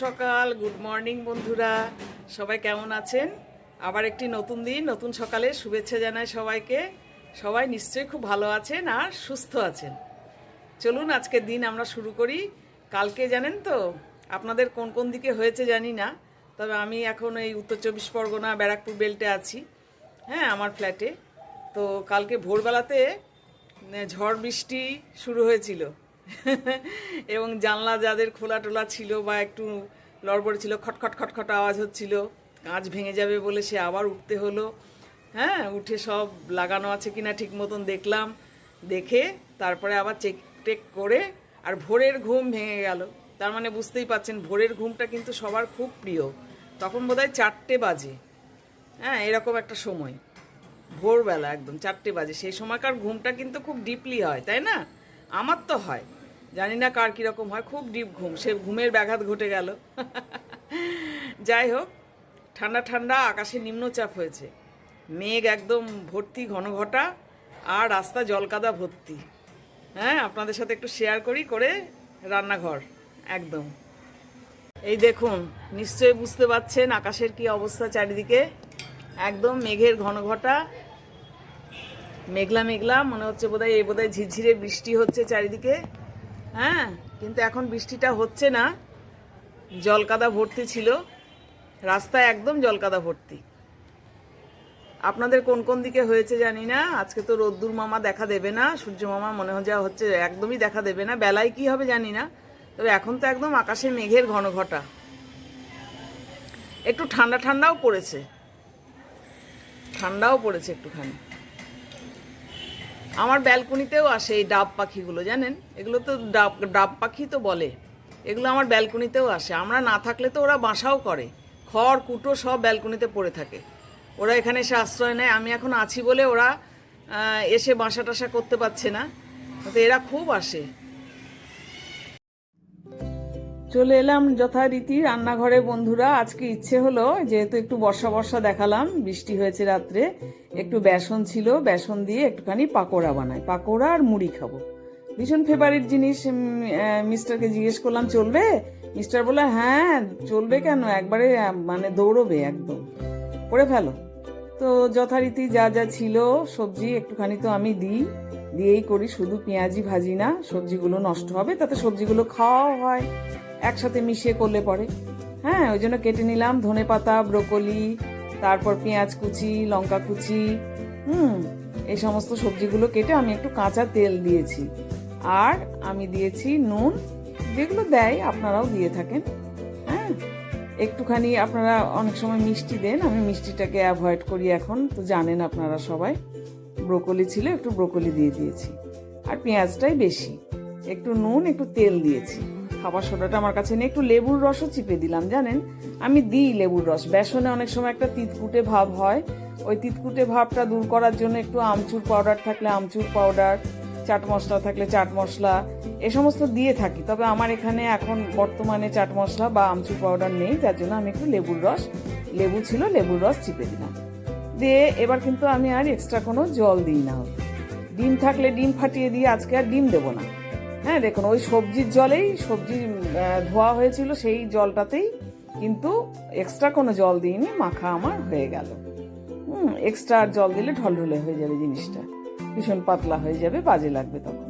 সকাল, good morning বন্ধুরা, সবাই কেমন আছেন? আবার একটি নতুন দিন, নতুন সকালে শুভেচ্ছা জানাই সবাইকে। সবাই নিশ্চয়ই খুব ভালো আছেন আর সুস্থ আছেন। চলুন আজকের দিন আমরা শুরু করি। কালকে জানেন তো আপনাদের কোন কোন দিকে হয়েছে জানি না, তবে আমি এখন এই উত্তর চব্বিশ পরগনা ব্যারাকপুর বেল্টে আছি। হ্যাঁ, আমার ফ্ল্যাটে। তো কালকে ভোরবেলাতে ঝড় বৃষ্টি শুরু হয়েছিল এবং জানলা যাদের খোলা টোলা ছিল বা একটু লড়বড় ছিল, খটখট খটখট আওয়াজ হচ্ছিল, কাঁচ ভেঙে যাবে বলে সে আবার উঠতে হলো। হ্যাঁ, উঠে সব লাগানো আছে কিনা ঠিক মতন দেখলাম, দেখে তারপরে আবার চেক টেক করে আর ভোরের ঘুম ভেঙে গেল। তার মানে বুঝতেই পাচ্ছেন ভোরের ঘুমটা কিন্তু সবার খুব প্রিয়। তখন বোধহয় 4টে বাজে, হ্যাঁ এরকম একটা সময়, ভোরবেলা একদম 4টে বাজে। সেই সময়কার ঘুমটা কিন্তু খুব ডিপলি হয়, তাই না? আমার তো হয়, জানি না কার কীরকম হয়, খুব ডিপ ঘুম। সে ঘুমের ব্যাঘাত ঘটে গেল। যাই হোক, ঠান্ডা ঠান্ডা আকাশে নিম্নচাপ হয়েছে, মেঘ একদম ভর্তি ঘন ঘটা, আর রাস্তা জলকাদা ভর্তি। হ্যাঁ, আপনাদের সাথে একটু শেয়ার করে রান্নাঘর একদম। এই দেখুন, নিশ্চয়ই বুঝতে পারছেন আকাশের কি অবস্থা চারিদিকে। একদম মেঘের ঘন ঘটা, মেঘলা মেঘলা, মনে হচ্ছে বোধহয় ঝিরঝিরে বৃষ্টি হচ্ছে চারিদিকে। হ্যাঁ, কিন্তু এখন বৃষ্টিটা হচ্ছে না, জলকাদা ভর্তি ছিল, রাস্তায় একদম জলকাদা ভর্তি। আপনাদের কোন কোন দিকে হয়েছে জানি না। আজকে তো রোদ্দুর মামা দেখা দেবে না, সূর্য মামা মনে হচ্ছে একদমই দেখা দেবে না। বেলায় কি হবে জানি না, তবে এখন তো একদম আকাশে মেঘের ঘন ঘটা। একটু ঠান্ডা ঠান্ডাও পড়েছে, একটুখানি। আমার ব্যালকনিতেও আসে এই ডাব পাখিগুলো, জানেন? এগুলো তো ডাব পাখি তো বলে। এগুলো আমার ব্যালকনিতেও আসে। আমরা না থাকলে তো ওরা বাসাও করে, খড় কুটো সব ব্যালকনিতে পড়ে থাকে। ওরা এখানে এসে আশ্রয় নেয়। আমি এখন আছি বলে ওরা এসে বাসা টাসা করতে পারছে না, তো এরা খুব আসে। চলে এলাম যথারীতি রান্নাঘরে বন্ধুরা। আজকে ইচ্ছে হলো, যেহেতু একটু বর্ষা বর্ষা দেখালাম, বৃষ্টি হয়েছে রাত্রে, একটু বেসন ছিল, বেসন দিয়ে একটুখানি পাকোড়া বানাই, পাকোড়া আর মুড়ি খাবো। ভীষণ ফেভারিট জিনিস। মিস্টারকে জিজ্ঞেস করলাম চলবে? মিস্টার বলে হ্যাঁ চলবে, কেন, একবারে মানে দৌড়বে, একদম করে ফেলো। তো যথারীতি যা যা ছিল সবজি একটুখানি তো আমি দিয়েই করি, শুধু পেঁয়াজি ভাজি না, সবজিগুলো নষ্ট হবে, তাতে সবজিগুলো খাওয়াও হয় একসাথে মিশিয়ে করলে পরে। হ্যাঁ, ওই জন্য কেটে নিলাম ধনেপাতা, ব্রোকলি, তারপর পেঁয়াজ কুচি, লঙ্কা কুচি, এই সমস্ত সবজিগুলো কেটে আমি একটু কাঁচা তেল দিয়েছি, আর আমি দিয়েছি নুন, যেগুলো দেয় আপনারাও দিয়ে থাকেন। হ্যাঁ, একটুখানি আপনারা অনেক সময় মিষ্টি দেন, আমি মিষ্টিটাকে অ্যাভয়েড করি এখন, তো জানেন আপনারা সবাই। ব্রোকলি ছিল, একটু ব্রোকলি দিয়ে দিয়েছি, আর পেঁয়াজটাই বেশি, একটু নুন, একটু তেল দিয়েছি। খাবার সোডাটা আমার কাছে নেই, একটু লেবুর রসও চিপে দিলাম, জানেন আমি দিই লেবুর রস। বেসনে অনেক সময় একটা তিতকুটে ভাব হয়, ওই তিতকুটে ভাবটা দূর করার জন্য একটু আমচুর পাউডার থাকলে আমচুর পাউডার, চাট মশলা থাকলে চাট মশলা, এ সমস্ত দিয়ে থাকি। তবে আমার এখানে এখন বর্তমানে চাট মশলা বা আমচুর পাউডার নেই, যার জন্য আমি একটু লেবু ছিল, লেবুর রস চিপে দিলাম। দিয়ে এবার কিন্তু আমি আর এক্সট্রা কোনো জল দিই না। ডিম থাকলে ডিম ফাটিয়ে দিই, আজকে আর ডিম দেবো না। হ্যাঁ, দেখুন ওই সবজির জলেই, সবজি ধোয়া হয়েছিল সেই জলটাতেই, কিন্তু এক্সট্রা কোনো জল দিইনি, মাখা আমার হয়ে গেল। এক্সট্রা আর জল দিলে ঢলঢলে হয়ে যাবে জিনিসটা, ভীষণ পাতলা হয়ে যাবে, বাজে লাগবে তখন।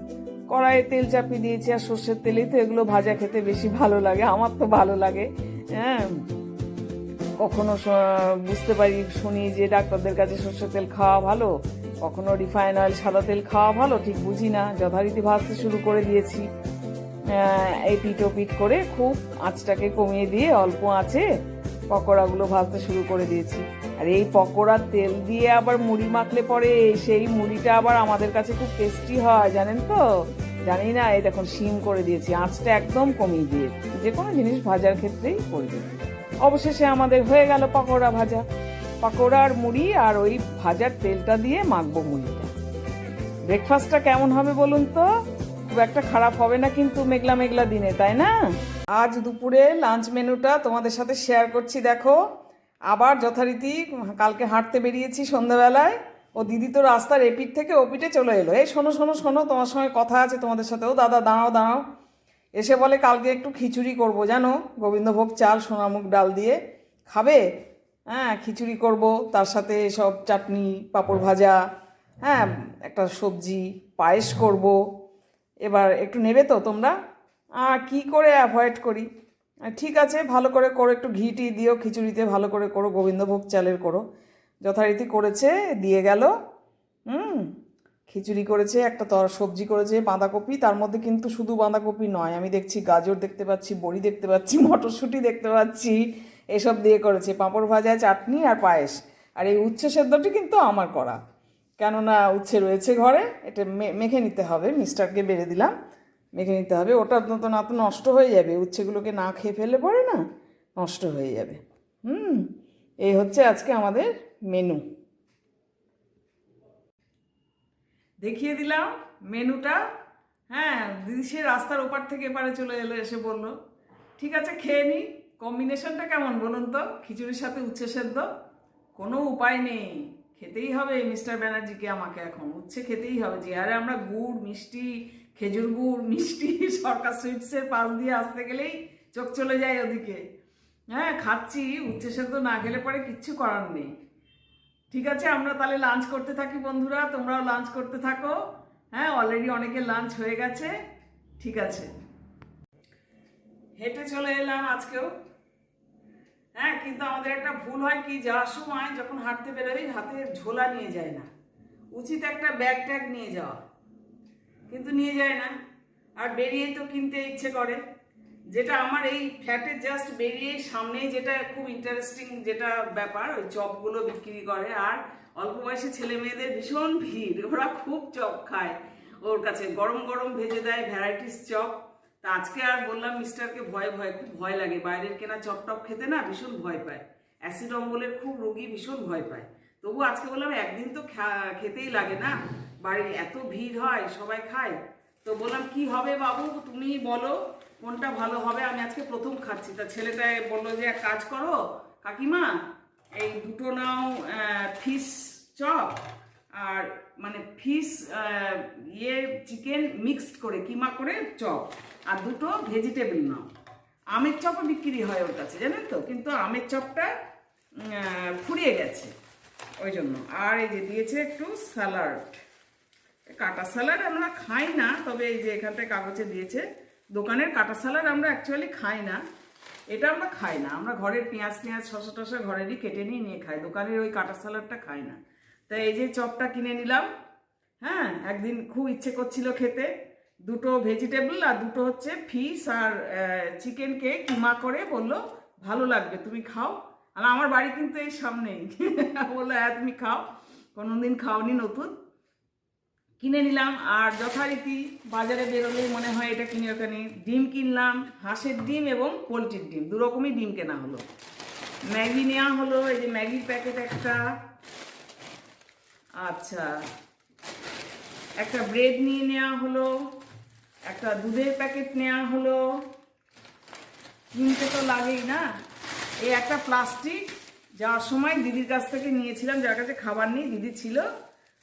কড়াইয়ে তেল চাপিয়ে দিয়েছি, আর সর্ষের তেলেই তো এগুলো ভাজা খেতে বেশি ভালো লাগে, আমার তো ভালো লাগে। হ্যাঁ, কখনো বুঝতে পারি, শুনি যে ডাক্তারদের কাছে সর্ষের তেল খাওয়া ভালো, কখনো রিফাইন অয়েল সাদা তেল খাওয়া ভালো, ঠিক বুঝি না। যথারীতি ভাজতে শুরু করে দিয়েছি, এই পিঠ করে খুব আঁচটাকে কমিয়ে দিয়ে অল্প আঁচে পকোড়াগুলো ভাজতে শুরু করে দিয়েছি। আর এই পকোড়ার তেল দিয়ে আবার মুড়ি মাখলে পরে সেই মুড়িটা আবার আমাদের কাছে খুব টেস্টি হয়, জানেন তো? জানি না, এই দেখুন সিম করে দিয়েছি, আঁচটা একদম কমিয়ে দিয়ে, যে কোনো জিনিস ভাজার ক্ষেত্রেই করবে। অবশেষে আমাদের হয়ে গেল পকোড়া ভাজা। পকোড়ার মুড়ি আর ওই ভাজার তেলটা দিয়ে মাখবো মুড়িটা। ব্রেকফাস্টটা কেমন হবে বলুন তো? খুব একটা খারাপ হবে না কিন্তু মেঘলা মেঘলা দিনে, তাই না? আজ দুপুরে লাঞ্চ মেনুটা তোমাদের সাথে শেয়ার করছি। দেখো, আবার যথারীতি কালকে হাঁটতে বেরিয়েছি সন্ধ্যাবেলায়, ও দিদি তো রাস্তার এপিঠ থেকে ওপিঠে চলে এলো। এই শোনো শোনো শোনো, তোমার সঙ্গে কথা আছে তোমাদের সাথে। ও দাদা দাঁড়াও দাঁড়াও, এসে বলে কালকে একটু খিচুড়ি করব জানো, গোবিন্দভোগ চাল সোনামুগ ডাল দিয়ে খাবে। হ্যাঁ, খিচুড়ি করব, তার সাথে সব চাটনি, পাঁপড় ভাজা, হ্যাঁ, একটা সবজি, পায়েস করব। এবার একটু নেবে তো তোমরা? আর কী করে অ্যাভয়েড করি? ঠিক আছে, ভালো করে করো, একটু ঘি টি দিও খিচুড়িতে, ভালো করে করো, গোবিন্দভোগ চালের করো। যথারীতি করেছে, দিয়ে গেল। হুম, খিচুড়ি করেছে, একটা সবজি করেছে বাঁধাকপি, তার মধ্যে কিন্তু শুধু বাঁধাকপি নয়, আমি দেখছি গাজর দেখতে পাচ্ছি, বড়ি দেখতে পাচ্ছি, মটরশুঁটি দেখতে পাচ্ছি, এসব দিয়ে করেছে, পাঁপড় ভাজা, চাটনি আর পায়েস। আর এই উচ্ছে সেদ্ধটি কিন্তু আমার করা, কেননা উচ্ছে রয়েছে ঘরে, এটা মেখে নিতে হবে, মিস্টারকে বেড়ে দিলাম, মেখে নিতে হবে। ওটা তো না তো নষ্ট হয়ে যাবে, উচ্ছেগুলোকে না খেয়ে ফেলে পড়ে না, নষ্ট হয়ে যাবে। হুম, এই হচ্ছে আজকে আমাদের মেনু। দেখিয়ে দিলাম মেনুটা। হ্যাঁ, দিদি সে রাস্তার ওপার থেকে এপারে চলে এলো, এসে বললো ঠিক আছে খেয়ে নি। কম্বিনেশনটা কেমন বলুন তো, খিচুড়ির সাথে উচ্ছে সেদ্ধ? কোনো উপায় নেই, খেতেই হবে মিস্টার ব্যানার্জিকে, আমাকে এখন উচ্ছে খেতেই হবে। যে আরে আমরা গুড় মিষ্টি, খেজুর গুড় মিষ্টি সরকার সুইটসের পাশ দিয়ে আসতে গেলেই চোখ চলে যায় ওদিকে। হ্যাঁ, খাচ্ছি, উচ্ছে সেদ্ধ না খেলে পরে কিচ্ছু করার নেই। ঠিক আছে, আমরা তাহলে লাঞ্চ করতে থাকি বন্ধুরা, তোমরাও লাঞ্চ করতে থাকো। হ্যাঁ, অলরেডি অনেকের লাঞ্চ হয়ে গেছে। ঠিক আছে, হেঁটে চলে এলাম আজকেও। হ্যাঁ, কিন্তু আমাদের একটা ভুল হয় কি, যাওয়ার সময় যখন হাঁটতে বেরোই হাতে ঝোলা নিয়ে যায় না। উচিত একটা ব্যাগ ট্যাগ নিয়ে যাওয়া, কিন্তু নিয়ে যায় না। আর বেরিয়ে তো কিনতে ইচ্ছে করে। যেটা আমার এই ফ্ল্যাটের জাস্ট বেরিয়ে সামনেই যেটা খুব ইন্টারেস্টিং যেটা ব্যাপার, ওই চপগুলো বিক্রি করে। আর অল্প বয়সী ছেলে মেয়েদের ভীষণ ভিড়, ওরা খুব চপ খায়। ওর কাছে গরম গরম ভেজে দেয় ভ্যারাইটিস চপ। তা আজকে আর বললাম মিস্টারকে, ভয় ভয় খুব ভয় লাগে বাইরের কেনা চপ টপ খেতে, না ভীষণ ভয় পায়। অ্যাসিড অম্বলের খুব রোগী, ভীষণ ভয় পায়। তবু আজকে বললাম একদিন তো খেতেই লাগে না, বাড়ির এত ভিড় হয়, সবাই খায়। তো বললাম কি হবে বাবু, তুমি বলো কোনটা ভালো হবে, আমি আজকে প্রথম খাচ্ছি। তা ছেলেটা বললো যে এক কাজ করো কাকিমা, এই দুটো নাও ফিশ চপ, আর মানে ফিশ চিকেন মিক্সড করে কিমা করে চপ, আর দুটো ভেজিটেবল নাও। আমের চপও বিক্রি হয় ওর কাছে জানেন তো, কিন্তু আমের চপটা ফুরিয়ে গেছে ওই জন্য। আর এই যে দিয়েছে একটু স্যালাড, কাটা স্যালাড আমরা খাই না, তবে এই যে এখানটায় কাগজে দিয়েছে, দোকানের কাটা স্যালাড আমরা অ্যাকচুয়ালি খাই না, এটা আমরা খাই না, আমরা ঘরের পেঁয়াজ শসা টসা ঘরেরই কেটে নিয়ে খাই, দোকানের ওই কাটা স্যালাডটা খাই না। তাই এই যে চপটা কিনে নিলাম। হ্যাঁ, একদিন খুব ইচ্ছে করছিল খেতে, দুটো ভেজিটেবল আর দুটো হচ্ছে ফিশ আর চিকেনকে কিমা করে বললো ভালো লাগবে তুমি খাও। আর আমার বাড়ি কিন্তু এই সামনেই বললো হ্যাঁ তুমি খাও, কোনোদিন খাওনি নতুন। কিনে নিলাম। আর যথারীতি বাজারে বেরোলেই মনে হয় এটা কিনে ওখানে। ডিম কিনলাম, হাঁসের ডিম এবং পোলট্রির ডিম, দু রকমই ডিম কেনা হলো। ম্যাগি নেওয়া হলো, এই যে ম্যাগির প্যাকেট একটা, আচ্ছা একটা ব্রেড নিয়ে নেওয়া হলো, একটা দুধের প্যাকেট নেওয়া হলো। কিনতে তো লাগেই না। এই একটা প্লাস্টিক, যাওয়ার সময় দিদির কাছ থেকে নিয়েছিলাম, যার কাছে খাবার নেই, দিদি ছিল।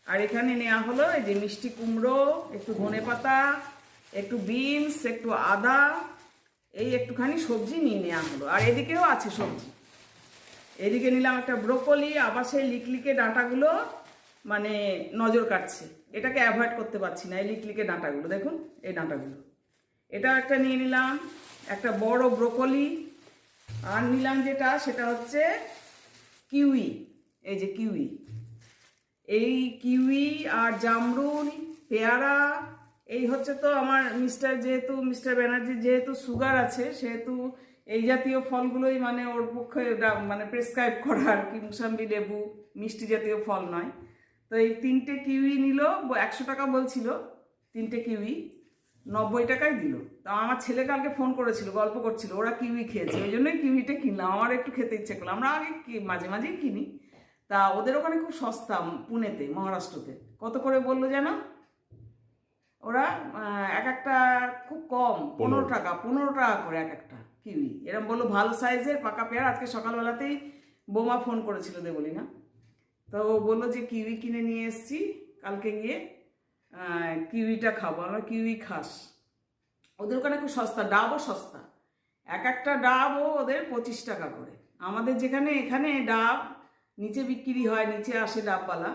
আর এখানে নেওয়া হলো এই যে মিষ্টি কুমড়ো, একটু ধনেপাতা, একটু বিনস, একটু আদা, এই একটুখানি সবজি নিয়ে নেওয়া হলো। আর এদিকেও আছে সবজি, এদিকে নিলাম একটা ব্রোকলি, আবার সেই লিকলিকে ডাঁটাগুলো মানে নজর কাটছে, এটাকে অ্যাভয়েড করতে পারছি না, এই লিকলিকে ডাঁটাগুলো দেখুন, এই ডাঁটাগুলো। এটাও একটা নিয়ে নিলাম, একটা বড় ব্রোকলি। আর নিলাম যেটা, সেটা হচ্ছে কিউই, এই যে কিউই, এই কিউই আর জামরুল, পেয়ারা। এই হচ্ছে তো আমার মিস্টার ব্যানার্জির যেহেতু সুগার আছে, সেহেতু এই জাতীয় ফলগুলোই মানে ওর পক্ষে মানে প্রেসক্রাইব করা আর কি, মুসাম্বি লেবু, মিষ্টি জাতীয় ফল নয়। তো এই 3টে কিউই নিল, 100 টাকা বলছিল, 3টে কিউই 90 টাকায় দিল। তা আমার ছেলে কালকে ফোন করেছিল, গল্প করছিল ওরা কিউই খেয়েছে, ওই জন্যই কিউইটা কিনলাম, আমার একটু খেতে ইচ্ছে করলো। আমরা আগে মাঝে মাঝেই কিনি, তা ওদের ওখানে খুব সস্তা, পুনেতে, মহারাষ্ট্রতে। কত করে বললো যেন ওরা, এক একটা খুব কম, 15 টাকা করে এক একটা কিউই, এরকম বললো, ভালো সাইজের পাকা পেয়ারা। আজকে সকালবেলাতেই বোমা ফোন করেছিল দেবলি না, তো ও বললো যে কিউই কিনে নিয়ে এসছি, কালকে গিয়ে কিউইটা খাবো। আমরা কিউই খাস, ওদের ওখানে খুব সস্তা, ডাবও সস্তা, এক একটা ডাবও ওদের 25 টাকা করে। আমাদের যেখানে এখানে ডাব নিচে বিক্রি হয়, নিচে আসে ডাবওয়ালা,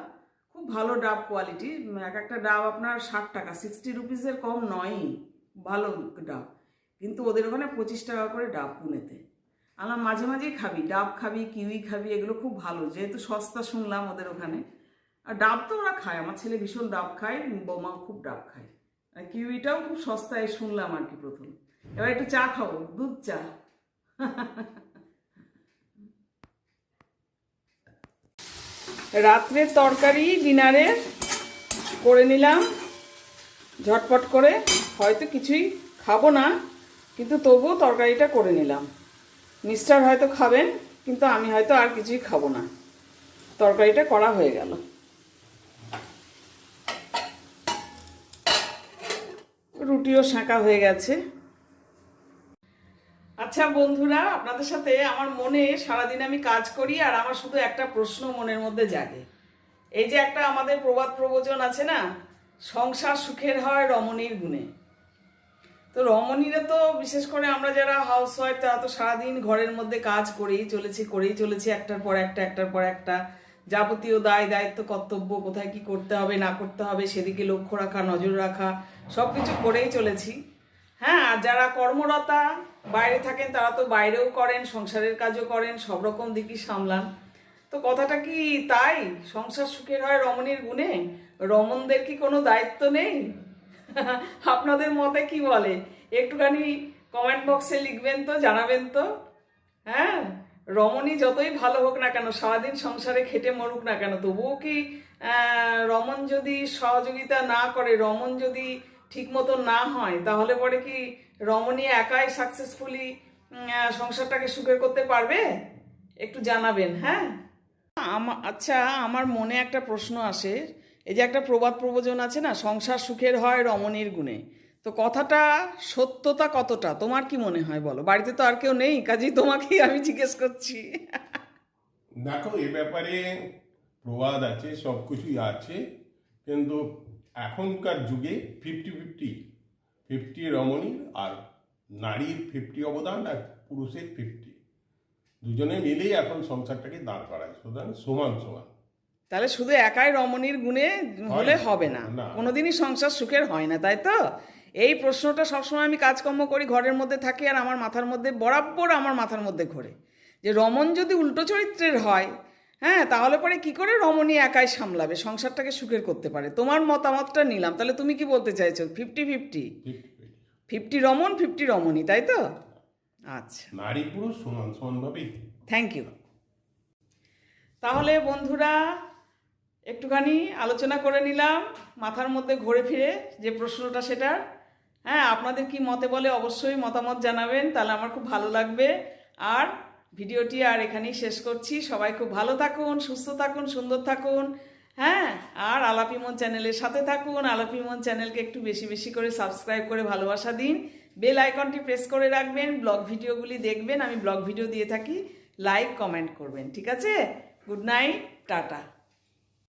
খুব ভালো ডাব কোয়ালিটি, এক একটা ডাব আপনার 60 টাকা, 60 রুপিসের কম নয়ই, ভালো ডাব। কিন্তু ওদের ওখানে 25 টাকা করে ডাব পুনেতে। আমার মাঝে মাঝেই খাবি, ডাব খাবি, কিউই খাবি, এগুলো খুব ভালো, যেহেতু সস্তা শুনলাম ওদের ওখানে। আর ডাব তো ওরা খায়, আমার ছেলে ভীষণ ডাব খায়, বৌমা খুব ডাব খায়, আর কিউইটাও খুব সস্তায় শুনলাম আর কি প্রথম। এবার একটু চা খাবো, দুধ চা। রাত্রের তরকারি ডিনারে করে নিলাম ঝটপট করে, হয়তো কিছুই খাবো না, কিন্তু তবুও তরকারিটা করে নিলাম। মিস্টার হয়তো খাবেন, কিন্তু আমি হয়তো আর কিছুই খাবো না। তরকারিটা করা হয়ে গেল। রুটিও সেঁকা হয়ে গেছে। আচ্ছা বন্ধুরা, আপনাদের সাথে আমার মনে সারাদিন আমি কাজ করি আর আমার শুধু একটা প্রশ্ন মনের মধ্যে জাগে। এই যে একটা আমাদের প্রবাদ প্রবচন আছে না, সংসার সুখের হয় রমণীর গুণে। তো রমণীরা তো বিশেষ করে আমরা যারা হাউস ওয়াইফ, তারা তো সারাদিন ঘরের মধ্যে কাজ করেই চলেছি একটার পর একটা যাবতীয় দায় দায়িত্ব কর্তব্য, কোথায় কি করতে হবে না করতে হবে সেদিকে লক্ষ্য রাখা, নজর রাখা, সব কিছু করেই চলেছি। হ্যাঁ, আর যারা কর্মরতা বাইরে থাকেন তারা তো বাইরেও করেন, সংসারের কাজও করেন, সব রকম দিকই সামলান। তো কথাটা কি তাই, সংসার সুখের হয় রমণীর গুণে? রমণদের কি কোনো দায়িত্ব নেই? আপনাদের মতে কি বলে একটুখানি কমেন্ট বক্সে লিখবেন তো, জানাবেন তো। হ্যাঁ, রমণী যতই ভালো হোক না কেন, সারাদিন সংসারে খেটে মরুক না কেন, তবুও কি রমণ যদি সহযোগিতা না করে, রমণ যদি ঠিক মতো না হয়, তাহলে পরে কি রমণী একাই সাকসেসফুলি সংসারটাকে সুখের করতে পারবে? একটু জানাবেন। হ্যাঁ, আচ্ছা, আমার মনে একটা প্রশ্ন আসে, এই যে একটা প্রবাদ প্রবচন আছে না, সংসার সুখের হয় রমণীর গুণে, তো কথাটা সত্যতা কতটা তোমার কি মনে হয় বলো? বাড়িতে তো আর কেউ নেই, কাজেই তোমাকেই আমি জিজ্ঞেস করছি। দেখো, এ ব্যাপারে প্রবাদ আছে, সব কিছুই আছে, কিন্তু এখনকার যুগে 50-50, 50 রমণী আর নারীর 50 অবদান আর পুরুষের 50, দুজনে মিলেই এখন সংসারটাকে দাঁড় করায়, সুতরাং সমান সমান। তাহলে শুধু একাই রমণীর গুণে হলে হবে না, কোনোদিনই সংসার সুখের হয় না, তাই তো? এই প্রশ্নটা সবসময় আমি কাজকর্ম করি, ঘরের মধ্যে থাকি, আর আমার মাথার মধ্যে বরাবর আমার মাথার মধ্যে ঘোরে যে রমণ যদি উল্টো চরিত্রের হয়, হ্যাঁ, তাহলে পরে কি করে রমণী একাই সামলাবে, সংসারটাকে সুখের করতে পারে? তোমার মতামতটা নিলাম, তাহলে তুমি কি বলতে চাইছো? 50-50, 50 রমণ 50 রমণী, তাই তো? আচ্ছা, নারী পুরুষ সমান সমানভাবেই। Thank you. তাহলে বন্ধুরা, একটুখানি আলোচনা করে নিলাম মাথার মধ্যে ঘুরে ফিরে যে প্রশ্নটা, সেটা। হ্যাঁ, আপনাদের কি মতে বলে অবশ্যই মতামত জানাবেন, তাহলে আমার খুব ভালো লাগবে। আর ভিডিওটি আর এখানেই শেষ করছি। সবাই খুব ভালো থাকুন, সুস্থ থাকুন, সুন্দর থাকুন। হ্যাঁ, আর আলাপি মন চ্যানেলের সাথে থাকুন। আলাপি মন চ্যানেলকে একটু বেশি বেশি করে সাবস্ক্রাইব করে ভালোবাসা দিন। বেল আইকনটি প্রেস করে রাখবেন, ব্লগ ভিডিওগুলি দেখবেন, আমি ব্লগ ভিডিও দিয়ে থাকি, লাইক কমেন্ট করবেন। ঠিক আছে? Good night, tata.